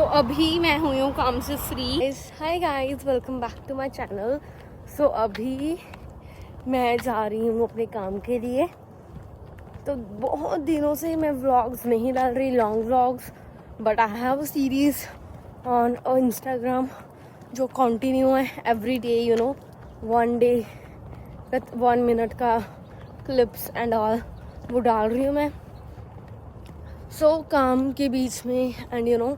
अभी मैं हुई हूँ काम से free. Hi guys, welcome back to my channel. अभी मैं जा रही हूँ अपने काम के लिए। तो बहुत दिनों से मैं व्लॉग्स नहीं डाल रही, long vlogs, but I have a series on Instagram जो कंटिन्यू है every day, you know, 1 day with 1 minute का क्लिप्स एंड ऑल, वो डाल रही हूँ मैं। काम के बीच में and you no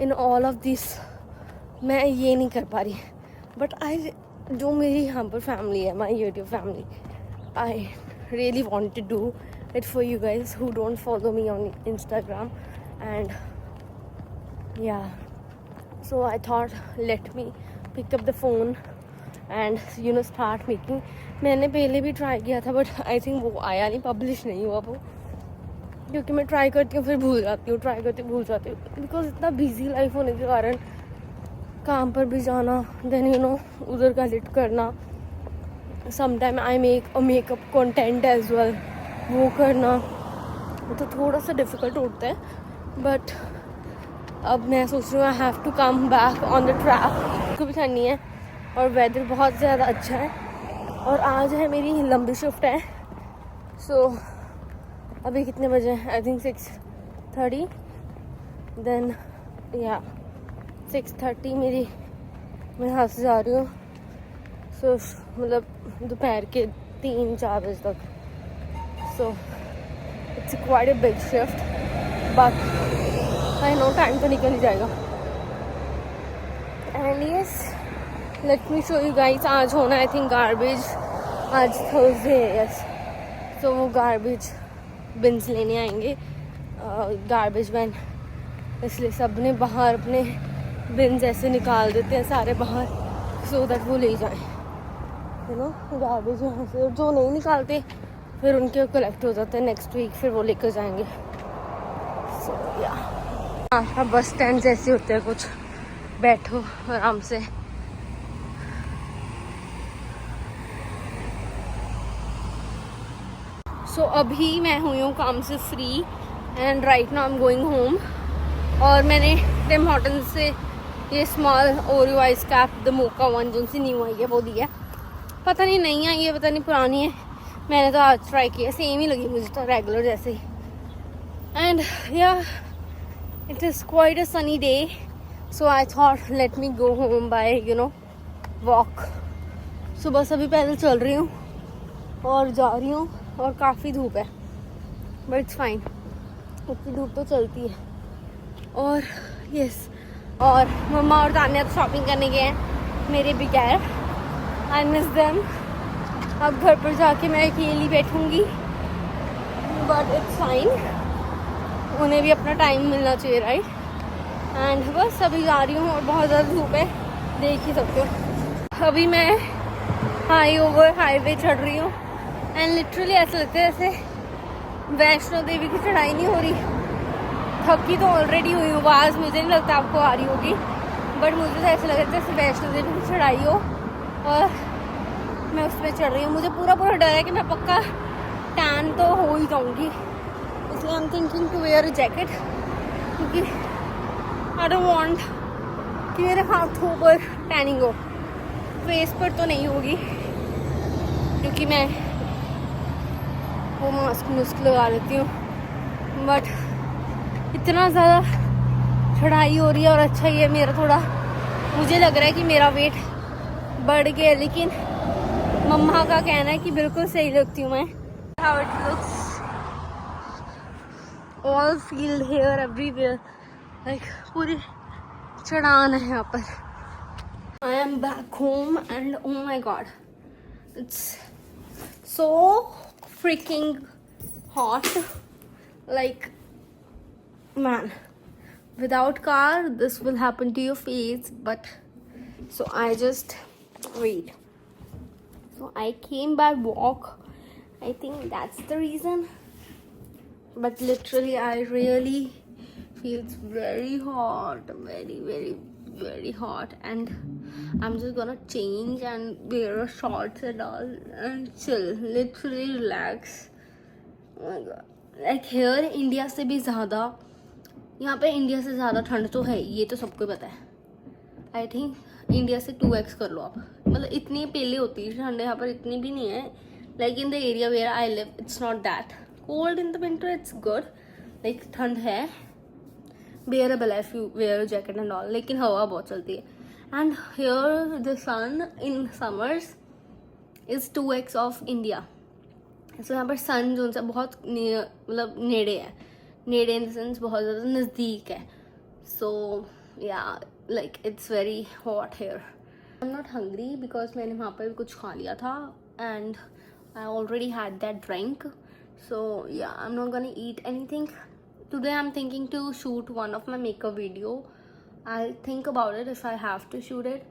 in all of this मैं ये नहीं कर पा रही, बट आई जो मेरी यहाँ पर फैमिली है, my YouTube family, I really want to do it for you guys who don't follow me on Instagram and yeah so I thought let me pick up the phone and you know start making. मैंने पहले भी try किया था but I think वो आया नहीं, publish नहीं हुआ वो, क्योंकि मैं ट्राई करती हूँ फिर भूल जाती हूँ, ट्राई करती हूँ भूल जाती हूँ, बिकॉज इतना बिजी लाइफ होने के कारण काम पर भी जाना, देन यू नो उधर का एडिट करना, sometime I make a makeup content as well, वो करना तो थोड़ा सा डिफ़िकल्ट होता है। बट अब मैं सोच रही हूँ I have to come back on the track, को भी करनी है और वेदर बहुत ज़्यादा अच्छा है और आज है मेरी लंबी शिफ्ट है। अभी कितने बजे हैं? आई थिंक 6:30, देन या 6:30 मैं यहाँ से जा रही हूँ। मतलब दोपहर के 3-4 बजे तक। It's quite a big shift, but I know time तो निकल ही जाएगा। And yes, let me show you guys, आज होना आई थिंक गार्बेज, आज थर्सडे है, यस। वो गार्बेज बिन्स लेने आएंगे, गार्बेज वैन, इसलिए सब ने बाहर अपने बिन्स ऐसे निकाल देते हैं सारे बाहर, सो दैट वो ले जाएं, यू नो गार्बेज यहाँ से। और जो नहीं निकालते फिर उनके कलेक्ट हो जाते हैं नेक्स्ट वीक, फिर वो लेकर जाएंगे। या हाँ, बस स्टैंड जैसे होते हैं कुछ, बैठो आराम से। अभी मैं हुई हूँ काम से free and right now I am going home. और मैंने टिम हॉर्टन से ये small Oreo ice cap the mocha one जो सी न्यू आई है वो दिया। पता नहीं आई है, पता नहीं पुरानी है, मैंने तो आज ट्राई किया, सेम ही लगी मुझे तो रेगुलर जैसे ही। And yeah it is quite a sunny day, so I thought let me go home by you know walk. सुबह से भी पैदल चल रही हूँ और जा रही हूँ और काफ़ी धूप है, बट इट्स फाइन, उतनी धूप तो चलती है। और यस, और मम्मा और तान्या तो शॉपिंग करने गए हैं मेरे बगैर, आई मिस देम। अब घर पर जाके मैं अकेली बैठूंगी, बट इट्स फाइन, उन्हें भी अपना टाइम मिलना चाहिए, राइट। एंड बस अभी जा रही हूँ और बहुत ज़्यादा धूप है, देख ही सकते हो। अभी मैं हाईवे चढ़ रही हूँ एंड लिटरली ऐसा लगता है जैसे वैष्णो देवी की चढ़ाई नहीं हो रही। थकी तो ऑलरेडी हुई हूँ, आवाज़ मुझे नहीं लगता आपको आ रही होगी, बट मुझे तो ऐसा लग रहा है जैसे वैष्णो देवी की चढ़ाई हो और मैं उस पर चढ़ रही हूँ। मुझे पूरा डर है कि मैं पक्का टैन तो हो ही जाऊँगी, इसलिए I am thinking to wear a jacket, क्योंकि आई डोंट वांट कि मेरे हाथों पर टैनिंग हो, फेस पर तो नहीं होगी क्योंकि मैं वो मास्क लगा लेती हूँ। बट इतना ज़्यादा चढ़ाई हो रही है और अच्छा ही है, मेरा थोड़ा मुझे लग रहा है कि मेरा वेट बढ़ गया, लेकिन मम्मा का कहना है कि बिल्कुल सही लगती हूँ मैं। How it looks, all field here everywhere, like पूरी चढ़ान है यहाँ पर। I am back home and oh my god, it's so freaking hot, like man, without car this will happen to your face, but so I just wait. So I came by walk, I think that's the reason, but literally I really feels very hot, very hot, and I'm just gonna change and wear a shorts and all and chill, literally relax. Oh my god, like here India से भी ज़्यादा यहाँ पे India से ज़्यादा ठंड तो है, ये तो सबको पता है। आई थिंक इंडिया से 2x कर लो आप, मतलब इतनी पहले होती है ठंड, यहाँ पर इतनी भी नहीं है। Like in the area where I live it's not that cold in the winter, it's good, like ठंड है, बेयरेबल है if you wear jacket and all, लेकिन हवा बहुत चलती है। And here the sun in summers is 2x of India. So यहाँ पर सन जो सा बहुत मतलब नेड़े है, नेड़े इन द सेंस बहुत ज़्यादा नज़दीक है। So yeah like it's very hot here. I am not hungry because मैंने वहाँ पर भी कुछ खा लिया था and I already had that drink. So yeah I am not gonna eat anything today. I am thinking to shoot one of my makeup video. I think about it if I have to shoot it.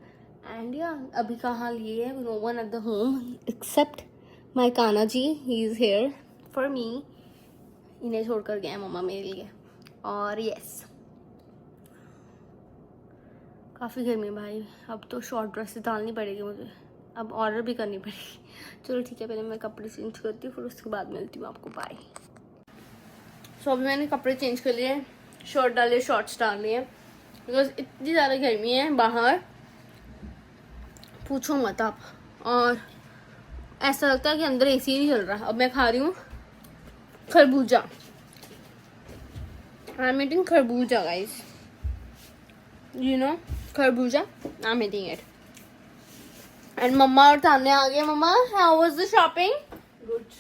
And yeah अभी का हाल ये है, no one at the home accept my Kana ji, he is here for me. इन्हें छोड़कर गए मम्मा मेरे लिए। और यस काफ़ी गर्मी है भाई, अब तो शॉर्ट ड्रेसेस डालनी पड़ेगी मुझे, अब ऑर्डर भी करनी पड़ेगी। चलो ठीक है, पहले मैं कपड़े चेंज करती हूँ, फिर उसके बाद मिलती हूँ आपको, बाय। सो अभी मैंने कपड़े चेंज कर लिए, शर्ट डाले, शॉर्ट्स डाल लिए, बिकॉज इतनी ज़्यादा गर्मी है बाहर पूछो मत आप। और ऐसा लगता है कि अंदर एसी नहीं चल रहा। अब मैं खा रही हूँ खरबूजा, आई एम ईटिंग खरबूजा गाइस, यू नो खरबूजा, I am eating it. And mama और तान्या आ गए। Mama, how was the shopping? Good.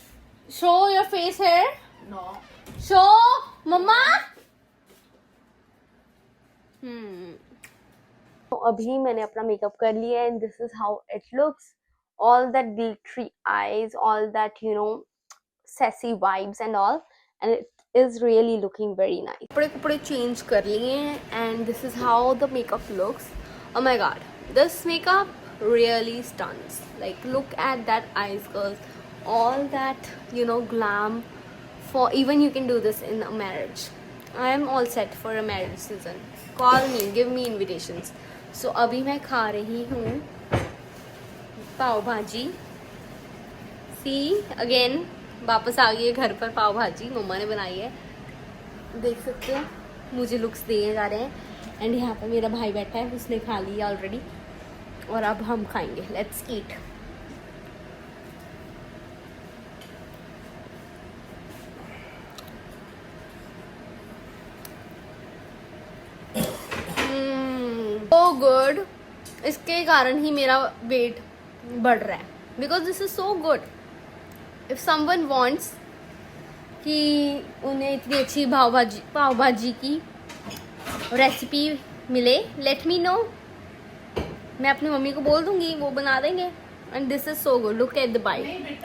Show your face here, No. Show mama. तो अभी मैंने अपना मेकअप कर लिया and this is how it looks. All that glittery eyes, all that you know sassy vibes and all, and it is really looking very nice. कपड़े change कर लिए and this is how the makeup looks. Oh my god, this makeup really stuns. Like look at that eyes girls, all that you know glam. For even you can do this in a marriage. I am all set for a marriage season. Call me, give me invitations. So अभी मैं खा रही हूँ पाव भाजी। See again, वापस आ गई है घर पर पाव भाजी, मम्मा ने बनाई है, देख सकते हो। मुझे लुक्स दिए जा रहे हैं एंड यहाँ पर मेरा भाई बैठा है, उसने खा लिया ऑलरेडी और अब हम खाएंगे। Let's eat. सो गुड, इसके कारण ही मेरा वेट बढ़ रहा है, because this is so good. If someone wants कि उन्हें इतनी अच्छी पाव भाजी की रेसिपी मिले, लेट मी नो, मैं अपनी मम्मी को बोल दूंगी, वो बना देंगे। And this is so good, look at the bite.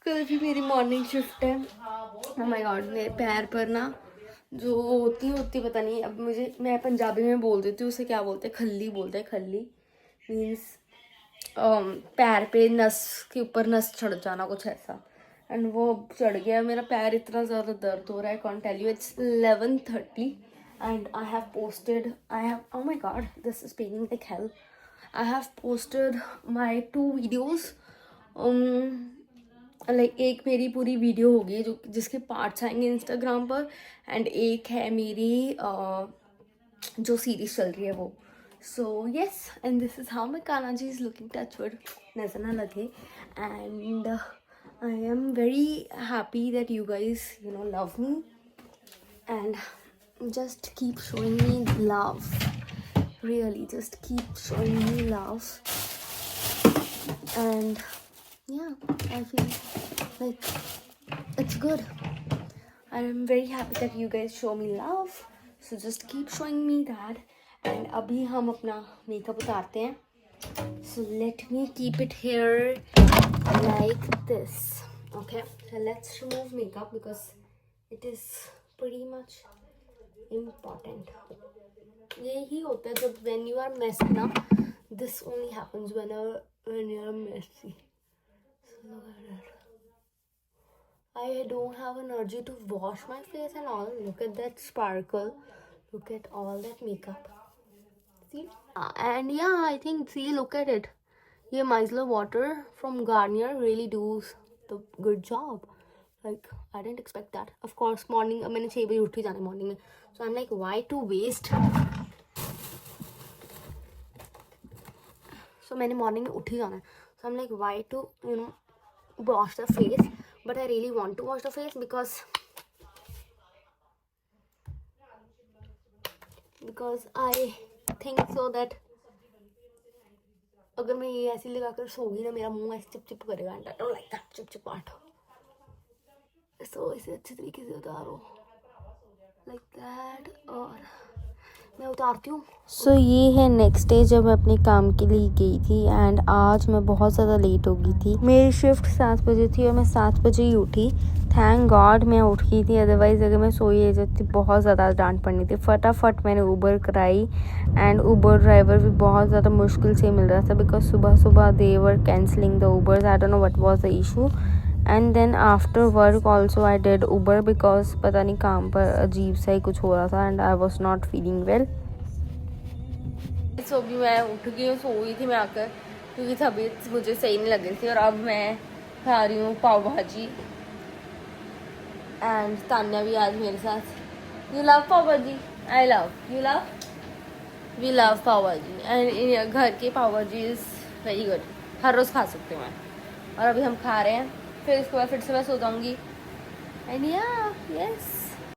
कल भी मेरी मॉर्निंग शिफ्ट है। ओह माय गॉड, मेरे पैर पर ना जो होती पता नहीं, अब मुझे, मैं पंजाबी में बोल देती हूँ, उसे क्या बोलते हैं, खल्ली बोलते हैं। खल्ली मीन्स पैर पे नस के ऊपर नस चढ़ जाना, कुछ ऐसा। एंड वो चढ़ गया, मेरा पैर इतना ज़्यादा दर्द हो रहा है, can't tell you. It's 11:30 and I have posted, oh my god, this is paining like hell. I have posted my 2 videos. Like एक मेरी पूरी वीडियो होगी जो जिसके पार्ट्स आएंगे इंस्टाग्राम पर, एंड एक है मेरी जो सीरीज चल रही है वो। So yes, and this is how my Kana ji is looking, touchwood नजर ना लगे। And I am very happy that you guys you know love me and just keep showing me love, really just keep showing me love. And yeah, I feel like it's good. I'm very happy that you guys show me love, so just keep showing me that. And अभी हम अपना makeup उतारते हैं, so let me keep it here like this. Okay, so let's remove makeup because it is pretty much important. यही होता है जब when you are messy ना, this only happens when you are messy. So look at it. I don't have energy to wash my face and all. Look at that sparkle. Look at all that makeup. See? And yeah, I think, see, look at it. ये micellar water from Garnier really does the good job. Like I didn't expect that. Of course morning मैंने 6 बजे उठ ही जाना morning में. So I'm like why to waste. So मैंने morning में उठ ही जाना है. So I'm like why to wash the face. But I really want to wash the face because I think so that अगर मैं ये ऐसे लगाकर सोगी ना मेरा मुंह ऐसे चिप चिप करेगा. And I don't like that चिप चिप पार्ट. सो इसे अच्छे तरीके से उतारो लाइक दैट और मैं उतारती हूँ. सो ये है नेक्स्ट डे जब मैं अपने काम के लिए गई थी एंड आज मैं बहुत ज़्यादा लेट हो गई थी. मेरी शिफ्ट 7 बजे थी और मैं 7 बजे ही उठी. थैंक गॉड मैं उठ गई थी, अदरवाइज़ अगर मैं सोई रह जाती बहुत ज़्यादा डांट पड़नी थी. फटाफट मैंने ऊबर कराई एंड ऊबर ड्राइवर भी बहुत ज़्यादा मुश्किल से मिल रहा था बिकॉज सुबह सुबह they were cancelling the Ubers. I don't know what was the issue. And then after work also I did Uber because पता नहीं काम पर अजीब सा ही कुछ हो रहा था and I was not feeling well. So भी मैं उठ गई हूँ, सो गई थी मैं आकर क्योंकि तबीयत मुझे सही नहीं लग रही थी. और अब मैं खा रही हूँ पाव भाजी एंड तान्या भी आज मेरे साथ. You love pav bhaji. I love. You love. We love pav bhaji and घर की pav bhaji is very good. हर रोज़ खा सकती हूँ मैं. और अभी हम खा रहे हैं, फिर इसके बाद फिर से मैं सो जाऊँगी. एंड या यस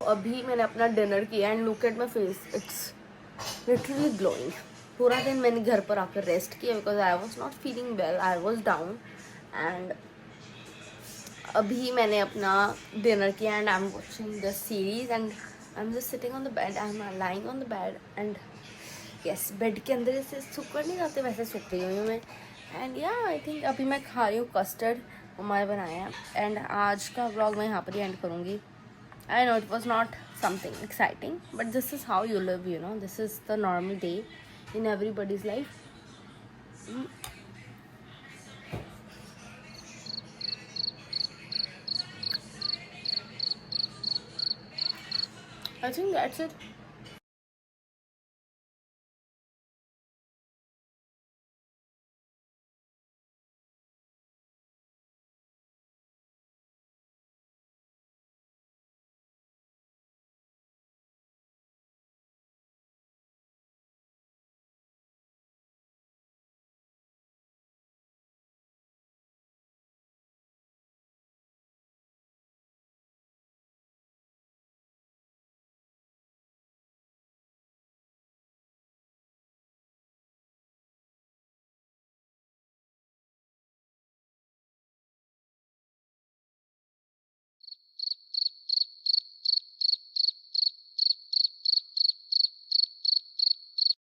अभी मैंने अपना डिनर किया and look at my face. It's literally glowing. पूरा दिन मैंने घर पर आकर रेस्ट किया because I was not feeling well. I was down. And अभी मैंने अपना डिनर किया and I am watching the series and I am just sitting on the bed. I am lying on the bed and yes bed के अंदर जैसे सूख कर नहीं जाते वैसे सूख रही हूँ मैं. एंड या आई थिंक अभी मैं खा रही हूँ कस्टर्ड मम्मा ने बनाया है. एंड आज का व्लॉग मैं यहाँ पर ही एंड करूँगी. I know it was not something exciting, but this is how you live, this is the normal day in everybody's life. I think that's it.